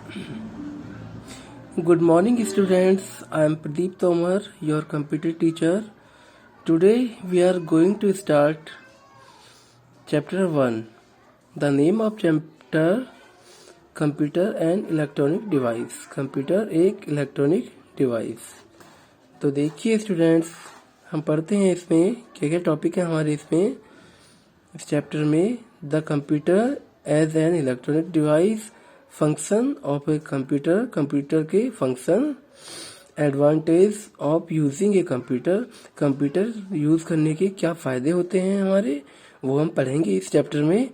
Good morning, students. I am Pradeep Tomar, your computer teacher. Today we are going to start chapter 1. The name of chapter Computer and Electronic Device. Computer एक electronic device. तो देखिए students, हम पढ़ते हैं इसमें क्या क्या topic है हमारे इसमें इस चैप्टर में. The computer as an electronic device, function of a computer, computer के function, advantage of using a computer, computer use करने के क्या फायदे होते हैं हमारे, वो हम पढ़ेंगे इस चैप्टर में.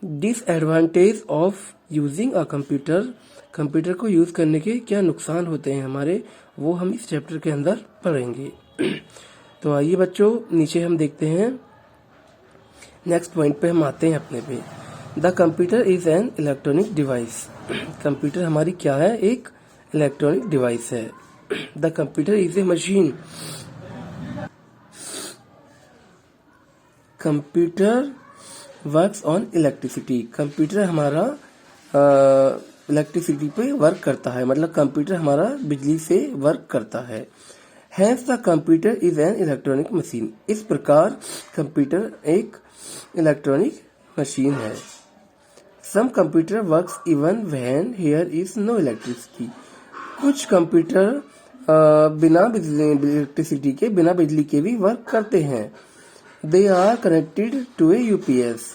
Disadvantage of using a computer, computer को यूज करने के क्या नुकसान होते हैं हमारे, वो हम इस चैप्टर के अंदर पढ़ेंगे. तो आइए बच्चों, नीचे हम देखते हैं. नेक्स्ट पॉइंट पे हम आते हैं अपने पे. The computer is an electronic device. Computer हमारी क्या है, एक इलेक्ट्रॉनिक डिवाइस है. The computer is a machine. Computer works on electricity. Computer हमारा इलेक्ट्रिसिटी पे वर्क करता है, मतलब कंप्यूटर हमारा बिजली से वर्क करता है. Hence the computer is an electronic machine. इस प्रकार कंप्यूटर एक इलेक्ट्रॉनिक मशीन है. Some computer works even when here is no electricity. कुछ कंप्यूटर बिना इलेक्ट्रिसिटी के, बिना बिजली के भी वर्क करते हैं. They are connected to a UPS,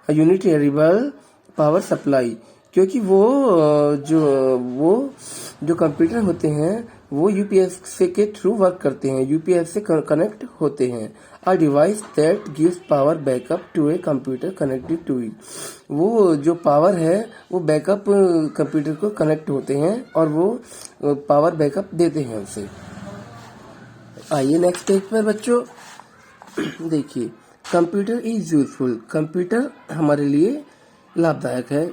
unit variable power supply. क्योंकि वो जो कंप्यूटर होते हैं वो यूपीएस से के थ्रू वर्क करते हैं, यूपीएस से कनेक्ट होते हैं. A device that gives power backup to a computer connected to it. वो जो पावर है वो बैकअप कंप्यूटर को कनेक्ट होते हैं और वो पावर बैकअप देते हैं उसे. आइए नेक्स्ट पेज पर बच्चों देखिए. Computer is useful. कंप्यूटर हमारे लिए लाभदायक है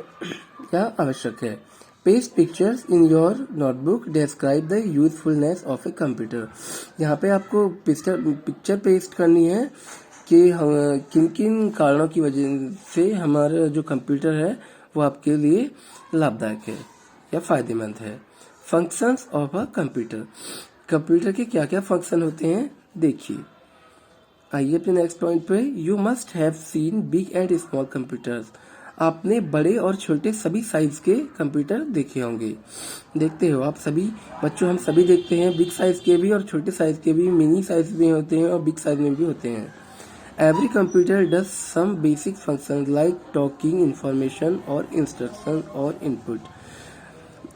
या आवश्यक है. Paste pictures in your notebook describe the usefulness of a computer. यहाँ पे आपको पिक्चर पेस्ट करनी है कि किन किन कारणों की वजह से हमारा जो कंप्यूटर है वो आपके लिए लाभदायक है या फायदेमंद है. Functions of a computer. Computer के क्या क्या फंक्शन होते हैं देखिए. आइए अपने नेक्स्ट पॉइंट पे. You must have seen big and small computers. आपने बड़े और छोटे सभी साइज के कंप्यूटर देखे होंगे. देखते हो आप सभी बच्चों, हम सभी देखते हैं. बिग साइज के भी और छोटे साइज के भी, मिनी साइज में होते हैं और बिग साइज में भी होते हैं. Every computer does some basic function like talking, information और इंस्ट्रक्शन और इनपुट.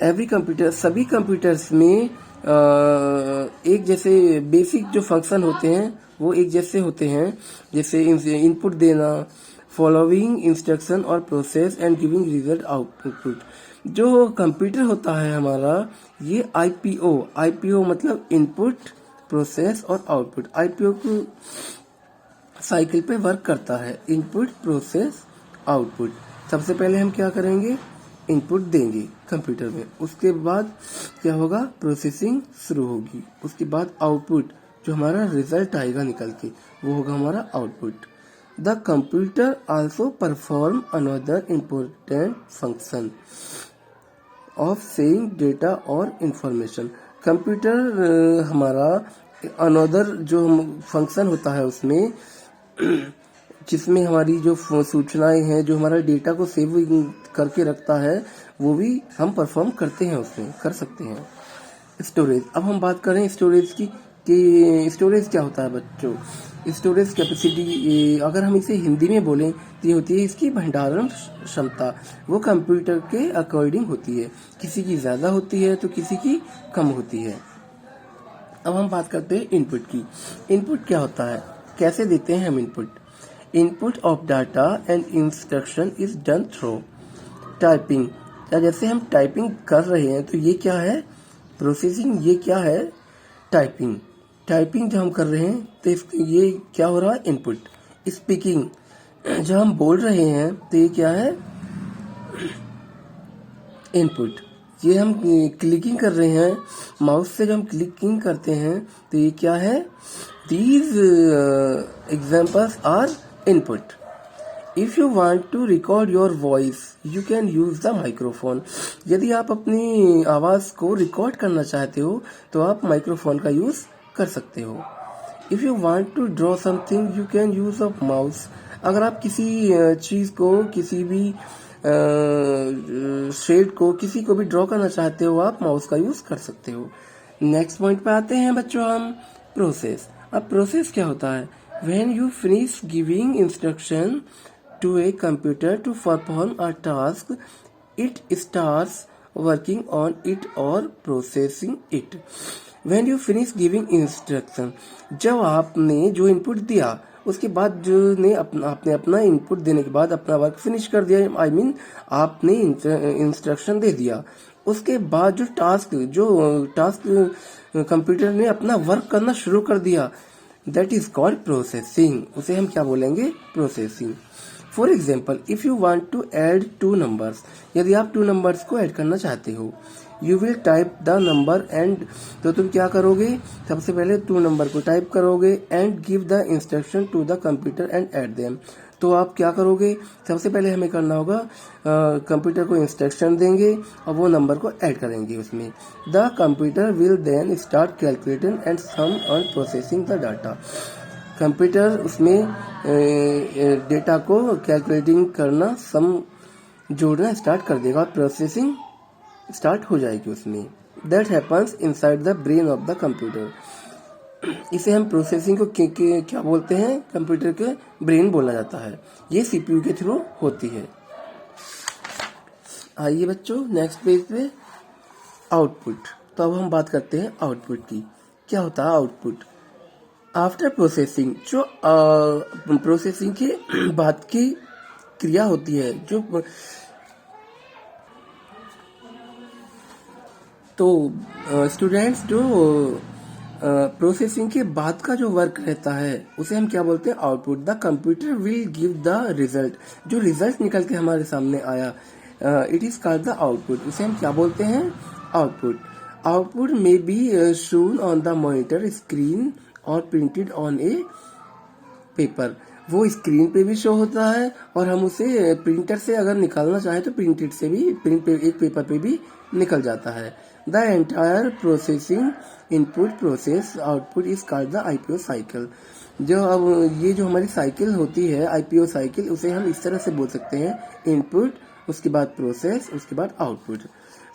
एवरी कंप्यूटर, सभी कंप्यूटर्स में एक जैसे बेसिक जो फंक्शन होते हैं वो एक जैसे होते हैं, जैसे इनपुट देना, फॉलोइंग इंस्ट्रक्शन और process and giving result output. जो कंप्यूटर होता है हमारा ये आईपीओ मतलब इनपुट, प्रोसेस और आउटपुट. आईपीओ को साइकिल पे वर्क करता है. Input, process, output. सबसे पहले हम क्या करेंगे, इनपुट देंगे कंप्यूटर में. उसके बाद क्या होगा, प्रोसेसिंग शुरू होगी. उसके बाद आउटपुट, जो हमारा रिजल्ट आएगा निकल के, वो होगा हमारा output. The computer also perform another important function of saying data और इंफॉर्मेशन. कंप्यूटर हमारा अनदर जो फंक्शन होता है उसमें, जिसमें हमारी जो सूचनाएं हैं, जो हमारा डेटा को सेव करके रखता है, वो भी हम परफॉर्म करते हैं, उसमें कर सकते हैं. स्टोरेज. अब हम बात करें स्टोरेज की कि स्टोरेज क्या होता है बच्चों. स्टोरेज कैपेसिटी, अगर हम इसे हिंदी में बोलें तो ये होती है इसकी भंडारण क्षमता. वो कंप्यूटर के अकॉर्डिंग होती है, किसी की ज़्यादा होती है तो किसी की कम होती है. अब हम बात करते हैं इनपुट की. इनपुट क्या होता है, कैसे देते हैं हम input. Input of data and instruction is done through typing. जैसे हम टाइपिंग कर रहे हैं तो ये क्या है, प्रोसेसिंग. ये क्या है, टाइपिंग. टाइपिंग जो हम कर रहे हैं तो ये क्या हो रहा है, इनपुट. स्पीकिंग, जब हम बोल रहे हैं तो ये क्या है, इनपुट. ये हम क्लिकिंग कर रहे हैं माउस से, जब हम क्लिकिंग करते हैं तो ये क्या है, these examples are input. If you want to record your voice you can use the microphone. यदि आप अपनी आवाज को रिकॉर्ड करना चाहते हो तो आप माइक्रोफोन का यूज कर सकते हो। If you want to draw something you can use a mouse. अगर आप किसी चीज को, किसी भी शेड को, किसी को भी ड्रॉ करना चाहते हो आप माउस का यूज कर सकते हो। नेक्स्ट पॉइंट पे आते हैं बच्चों हम, प्रोसेस। अब प्रोसेस क्या होता है? When you finish giving instruction to a computer to perform a task, it starts working on it or processing it. When you finish giving instruction, जब आपने जो इनपुट दिया उसके बाद आपने अपना इनपुट देने के बाद अपना वर्क फिनिश कर दिया, आई मीन आपने इंस्ट्रक्शन दे दिया, उसके बाद जो टास्क कंप्यूटर ने अपना वर्क करना शुरू कर दिया, दैट इज कॉल्ड प्रोसेसिंग। उसे हम क्या बोलेंगे? Processing. For example, if you want to add 2 numbers, यदि आप 2 नंबर्स को ऐड करना चाहते हो, you will type the number and, तो तुम क्या करोगे? सबसे पहले 2 नंबर को टाइप करोगे and give the instruction to the computer and add them. तो आप क्या करोगे? सबसे पहले हमें करना होगा, कंप्यूटर को इंस्ट्रक्शन देंगे और वो नंबर को ऐड करेंगे उसमें। The computer will then start calculating and sum और प्रोसेसिंग द डाटा। कंप्यूटर उसमें डेटा को कैलकुलेटिंग करना, सम जोड़ना स्टार्ट कर देगा, प्रोसेसिंग स्टार्ट हो जाएगी उसमें। That happens inside the brain of the computer. इसे हम प्रोसेसिंग को क्या बोलते हैं? कंप्यूटर के ब्रेन बोला जाता है। ये सीपीयू के थ्रू होती है। आइए बच्चों नेक्स्ट पेज पे, आउटपुट। तो अब हम बात करते हैं आउटपुट की। क्या होता है आउटपुट? आफ्टर प्रोसेसिंग, जो प्रोसेसिंग के बाद की क्रिया होती है, जो तो स्टूडेंट्स, जो प्रोसेसिंग के बाद का जो वर्क रहता है उसे हम क्या बोलते हैं? Output. The computer will give the result. जो रिजल्ट निकल के हमारे सामने आया, it is called the output. उसे हम क्या बोलते हैं? Output. Output may be shown on the monitor screen और प्रिंटेड ऑन ए पेपर। वो स्क्रीन पे भी शो होता है और हम उसे प्रिंटर से अगर निकालना चाहें तो प्रिंटेड से भी, एक पेपर पे भी निकल जाता है। The entire processing input process output is called the IPO cycle. जो अब ये जो हमारी साइकिल होती है आईपीओ साइकिल, उसे हम इस तरह से बोल सकते हैं, इनपुट, उसके बाद प्रोसेस, उसके बाद output.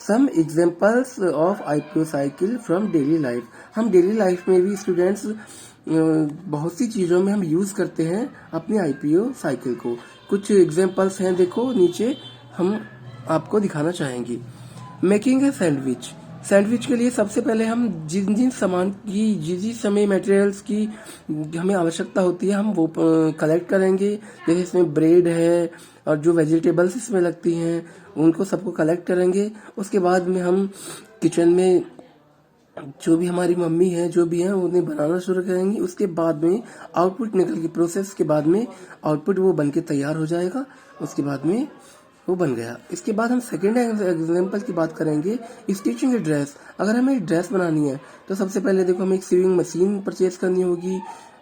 Some examples of IPO cycle from daily life. हम डेली लाइफ में भी स्टूडेंट्स बहुत सी चीजों में हम यूज करते हैं अपनी आईपीओ साइकिल को। कुछ एग्जाम्पल्स हैं, देखो नीचे हम आपको दिखाना चाहेंगे। Making a sandwich. सैंडविच के लिए सबसे पहले हम जिन जिन सामान की, जिस समय मटेरियल्स की हमें आवश्यकता होती है, हम वो कलेक्ट करेंगे। जैसे इसमें ब्रेड है और जो वेजिटेबल्स इसमें लगती हैं उनको सबको कलेक्ट करेंगे। उसके बाद में हम किचन में जो भी हमारी मम्मी है, जो भी है, उन्हें बनाना शुरू करेंगी। उसके बाद में आउटपुट निकल के, प्रोसेस के बाद में आउटपुट वो बन के तैयार हो जाएगा। उसके बाद में वो बन गया। इसके बाद हम सेकेंड एग्जाम्पल की बात करेंगे, स्टिचिंग ए ड्रेस। अगर हमें एक ड्रेस बनानी है तो सबसे पहले देखो हमें एक सीविंग मशीन परचेज करनी होगी,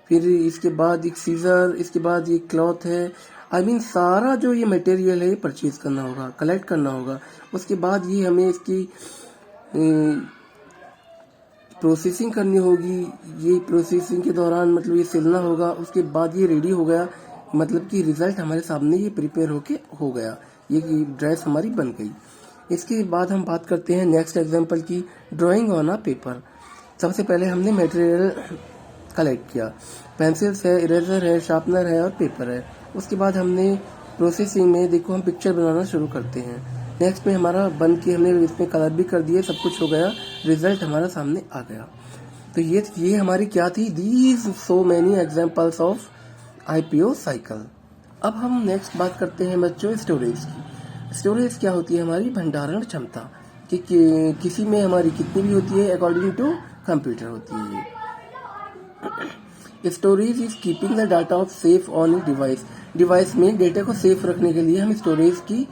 फिर इसके बाद एक सीजर, इसके बाद ये क्लॉथ है, आई मीन सारा जो ये मटेरियल है ये परचेज करना होगा, कलेक्ट करना होगा। उसके बाद ये हमें इसकी प्रोसेसिंग करनी होगी। ये प्रोसेसिंग के दौरान मतलब ये सिलना होगा। उसके बाद ये रेडी हो गया, मतलब कि रिजल्ट हमारे सामने ये प्रिपेयर होके हो गया, ये ड्रेस हमारी बन गई। इसके बाद हम बात करते हैं नेक्स्ट एग्जांपल की, ड्राइंग ऑन अ पेपर। सबसे पहले हमने मटेरियल कलेक्ट किया, पेंसिल्स है, इरेजर है, शार्पनर है और पेपर है। उसके बाद हमने प्रोसेसिंग में देखो हम पिक्चर बनाना शुरू करते हैं। नेक्स्ट में हमारा बन के हमने इसमें कलर भी कर दिए, सब कुछ हो गया, रिजल्ट हमारा सामने आ गया। तो ये हमारी क्या थी, these so many examples of IPO cycle. अब हम नेक्स्ट बात करते हैं बच्चों स्टोरेज की। स्टोरेज क्या होती है? हमारी भंडारण क्षमता कि किसी में हमारी कितनी भी होती है, अकॉर्डिंग टू कंप्यूटर होती है। Storage is keeping the data of safe on a device. Device में डेटा को सेफ रखने के लिए हम स्टोरेज की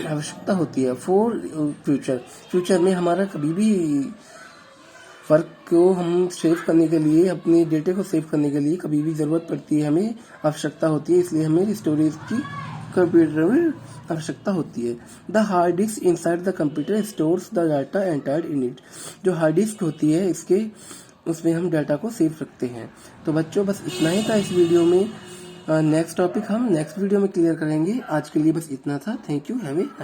आवश्यकता होती है। फॉर फ्यूचर में हमारा कभी भी वर्क को हम सेव करने के लिए, अपने डेटे को सेव करने के लिए कभी भी ज़रूरत पड़ती है, हमें आवश्यकता होती है, इसलिए हमें स्टोरेज की कंप्यूटर में आवश्यकता होती है। The hard disk inside the computer stores the data entered in it. जो हार्ड डिस्क होती है इसके, उसमें हम डाटा को सेव रखते हैं। तो बच्चों बस इतना ही था इस वीडियो में। नेक्स्ट टॉपिक हम नेक्स्ट वीडियो में क्लियर करेंगे। आज के लिए बस इतना था। Thank you. Have a